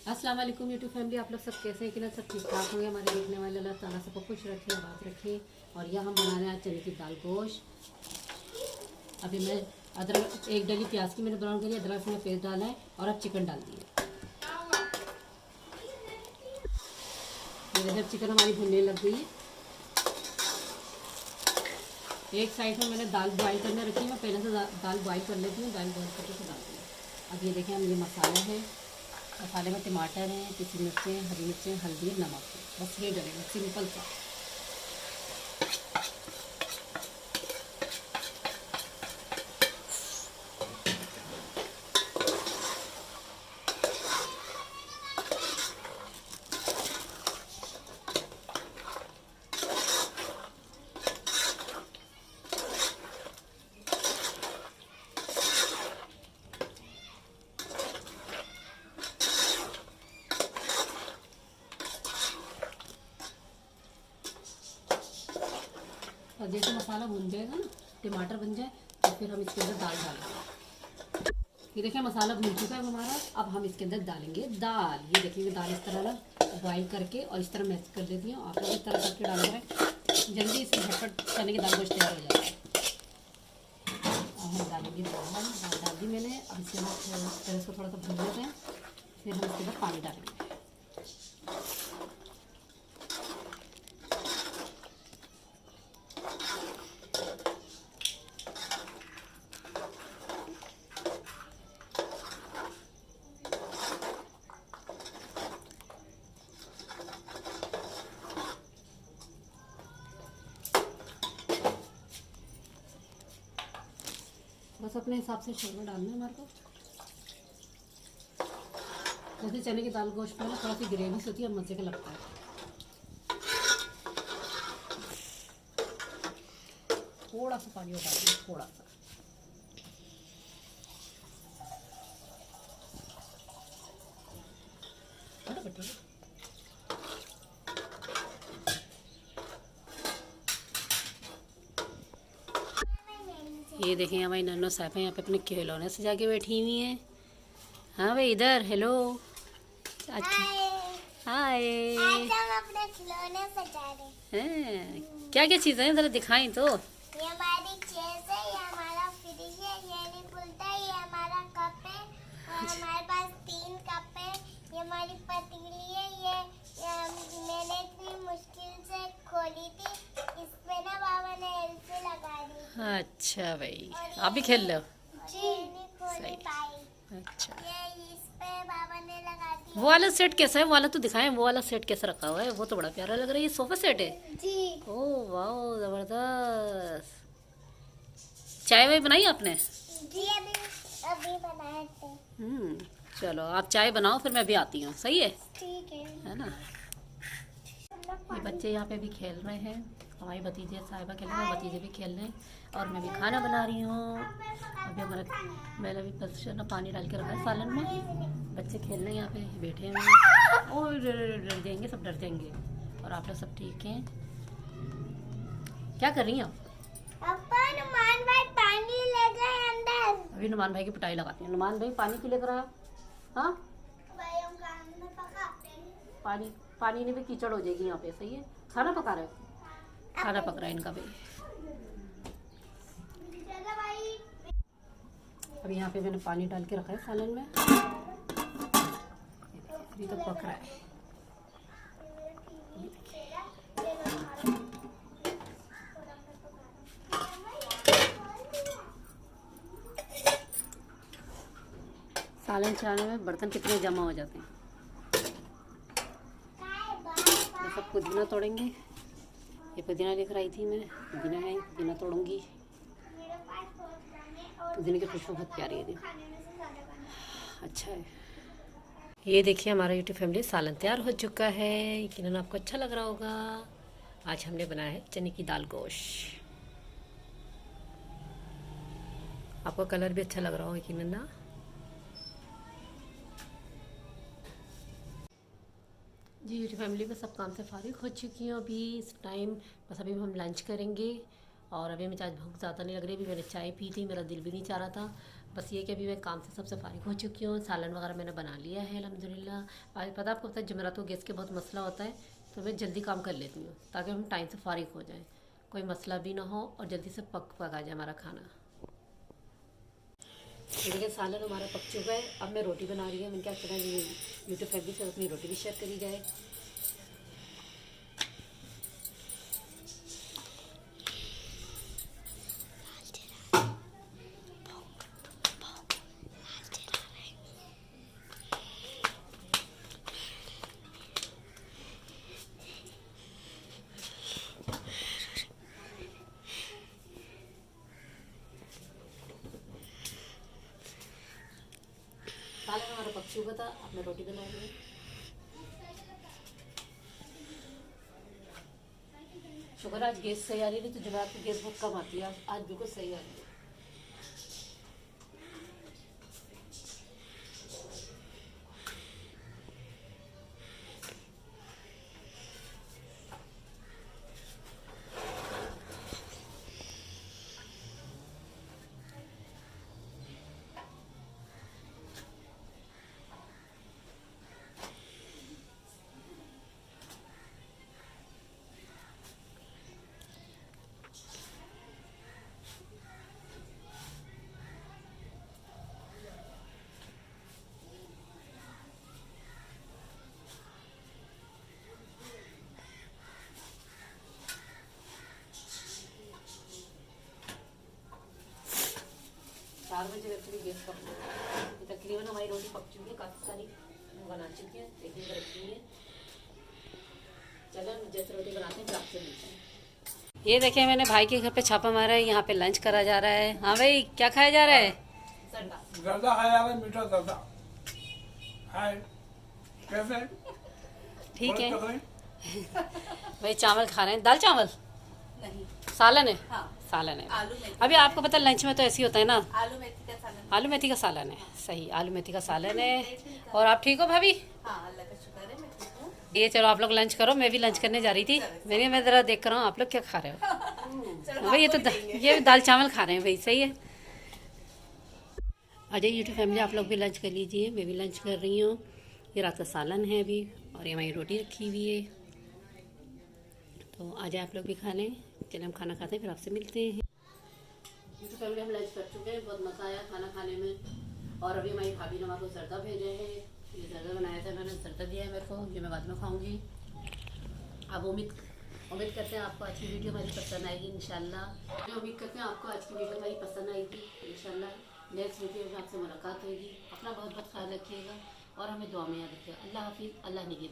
अस्सलाम वालेकुम YouTube family, आप लोग सब कैसे हैं कि ना, सब ठीक ठाक होंगे। हमारे देखने वाले अल्लाह ताला सबको खुश रखे, आबाद रखे। और यह हम बना रहे हैं चने की दाल गोश्त। अभी मैं अदरक एक डली प्याज की मैंने ब्राउन करी, अदरक में पेस्ट डाला है और अब चिकन डाल दिए। मेरे जब चिकन हमारी भुनने लग गई है, एक साइड में मैंने दाल बॉईल करने रखी है। मैं पहले से दाल बॉईल कर लेती हूँ, दाल बॉईल करके फिर डालती हूँ। अब ये देखें, हम ये मसाला है, मसाले में टमाटर हैं, पिसी मिर्चें, हरी मिर्चें, हल्दी, नमक, बस ये डलेगा सिंपल सा। और जैसे मसाला भुन जाएगा ना, टमाटर बन जाए, तो फिर हम इसके अंदर दाल डालेंगे। ये देखिए मसाला भुन चुका है हमारा। अब हम इसके अंदर डालेंगे दाल। ये देखिए दाल इस तरह ना बॉईल करके और इस तरह मैश कर देती हूँ। आप लोग इस तरह करके डाल करें, जल्दी इसमें झटपट चने की दाल गोश्त तैयार हो जाता है। अब हम डालेंगे दाल डाल दी मैंने। अब इसके अंदर इसको थोड़ा सा भून लेते हैं, फिर हम इसके अंदर पानी डालेंगे। बस अपने हिसाब से शोरबा डालना है हमारे को। जैसे चने की दाल गोश्त में ना थोड़ा सी ग्रेवी सी होती है और मज़े का लगता है। थोड़ा सा पानी और डालिए, थोड़ा सा। ये देखें हमारी नन्नो साहब यहाँ पे अपने खिलौने से जाके बैठी हुई हैं। हाँ भाई इधर हेलो। अच्छा हाय। आज हम अपने खिलौने सजा रहे हैं क्या क्या चीज़ें हैं, ज़रा दिखाएं तो। ये हमारी चेस है, ये हमारा फ्रिज है, ये नहीं खुलता है, ये हमारा कप है और हमारे पास 3 कप है। ये हमारी पतीली है, ये मैंने इतनी मुश्किल से खोली थी। इसमें ना बाबा ने एलसी लगा दी। अच्छा भाई आप भी खेल लो। जी नहीं खोली पाई। अच्छा ये इस पे बाबा ने लगा दी। वो वाला सेट कैसा है, वो वाला तो दिखाएं, वो वाला सेट कैसा रखा हुआ है। वो तो बड़ा प्यारा लग रहा है। ये सोफा सेट है। जी ओह वाह जबरदस्त। चाय वाय बनाई आपने? जी अभी अभी बनाए थे। चलो आप चाय बनाओ, फिर मैं भी आती हूँ। सही ठीक है ना। ये बच्चे यहाँ पे भी खेल रहे हैं, हमारी भतीजे साहिबा खेल रहे हैं, भतीजे भी खेल रहे हैं और मैं भी खाना बना रही हूँ। अभी हमारा मैंने भी बस ना पानी डाल के रखा है सालन में। बच्चे खेल रहे हैं यहाँ पे बैठे हैं। और डर जाएंगे, सब डर जाएंगे। और आप लोग सब ठीक हैं? क्या कर रही हैं आप? नुमान भाई पानी ले गए अंदर। अभी नुमान भाई की पिटाई लगाती हैं। नुमान भाई पानी क्यों लेकर आया? हाँ पानी पानी में भी कीचड़ हो जाएगी यहाँ पे। सही है। खाना पका रहे हो? खाना पक रहा है इनका भी। अभी यहाँ पे मैंने पानी डाल के रखा है सालन में, अभी तो पक रहा है। सालन चलाने में बर्तन कितने जमा हो जाते हैं। ये सब पुदीना तोड़ेंगे। ये पुदीना लेकर आई थी मैं, पुदीना है, पुदीना तोड़ूंगी। पुदीने की खुशबू बहुत प्यारी है। अच्छा है। ये देखिए हमारा यूट्यूब फैमिली सालन तैयार हो चुका है। यकीनन आपको अच्छा लग रहा होगा। आज हमने बनाया है चने की दाल गोश्त। आपको कलर भी अच्छा लग रहा होगा यकीनन ना। जी यूट्यूब फैमिली में सब काम से फारिग हो चुकी हूँ अभी इस टाइम। बस अभी हम लंच करेंगे और अभी मुझे आज भूख ज़्यादा नहीं लग रही। अभी मैंने चाय पी थी, मेरा दिल भी नहीं चाह रहा था। बस ये कि अभी मैं काम से सबसे फारिग हो चुकी हूँ। सालन वगैरह मैंने बना लिया है अल्हम्दुलिल्लाह। आज आपको पता है जमेरात को गैस के बहुत मसला होता है, तो मैं जल्दी काम कर लेती हूँ ताकि हम टाइम से फारिग हो जाएं, कोई मसला भी ना हो और जल्दी से पक आ जाए हमारा खाना। देखिए सालन हमारा पक चुका है। अब मैं रोटी बना रही हूँ। मैंने क्या चला यूट्यूब फैमिली से अपनी रोटी भी शेयर करी जाए। सालन हमारा पक चुका था। अब मैं रोटी बना रही हूँ। शुक्र आज गैस सही आ रही है, तो जब आपकी गैस बहुत कम आती है, आज बिल्कुल सही आ रही है। चार बजे रखी गैस कम। तकरीबन हमारी रोटी पक चुकी है, काफ़ी सारी बना चुकी है, एक दिन रखी है। चलो जैसे रोटी बनाते हैं फिर आपसे मिलते हैं। ये देखिए मैंने भाई के घर पे छापा मारा है, यहाँ पे लंच करा जा रहा है। हाँ भाई क्या खाया जा रहा है? जर्दा खाया है, मीठा जर्दा। हाय कैसे? ठीक है बोले भाई। चावल खा रहे हैं, दाल चावल नहीं, सालन है। हाँ, सालन है। आलू मेथी। अभी आपको पता है लंच में तो ऐसे ही होता है ना, आलू मेथी का सालन। आलू मेथी का सालन है। सही, आलू मेथी का सालन है। और आप ठीक हो भाभी? हाँ, अल्लाह का शुक्र है, मैं ठीक हूँ। ये चलो आप लोग लंच करो, मैं भी लंच करने जा रही थी। मैं ज़रा देख कर रहा हूँ आप लोग क्या खा रहे हो। चलो, भाई ये तो आपको भी देंगे। ये दाल चावल खा रहे हैं भाई, सही है। आ जाइए यूट्यूब फैमिली, आप लोग भी लंच कर लीजिए, मैं भी लंच कर रही हूँ। ये रात का सालन है अभी, और ये हमारी रोटी रखी हुई है। तो आ जाए आप लोग भी खा लें। चलिए हम खाना खाते हैं, फिर आपसे मिलते हैं। यूट्यूब फैमिली हम लंच कर चुके हैं, बहुत मज़ा आया खाना खाने में। और अभी हमारी भाभी ने हमारे को जर्दा भेजे हैं। ये जर्दा बनाया था, मैंने जर्दा दिया है मेरे को, ये मैं बाद में खाऊंगी। अब उम्मीद करते हैं आपको आज की वीडियो हमारी पसंद आएगी इंशाल्लाह। मैं उम्मीद करते हैं आपको आज की वीडियो हमारी पसंद आएगी इंशाल्लाह। नेक्स्ट वीडियो में आपसे मुलाकात होगी। अपना बहुत बहुत ख्याल रखिएगा और हमें दुआ में याद रखिएगा। अल्लाह हाफिज़, अल्लाह निगहबान।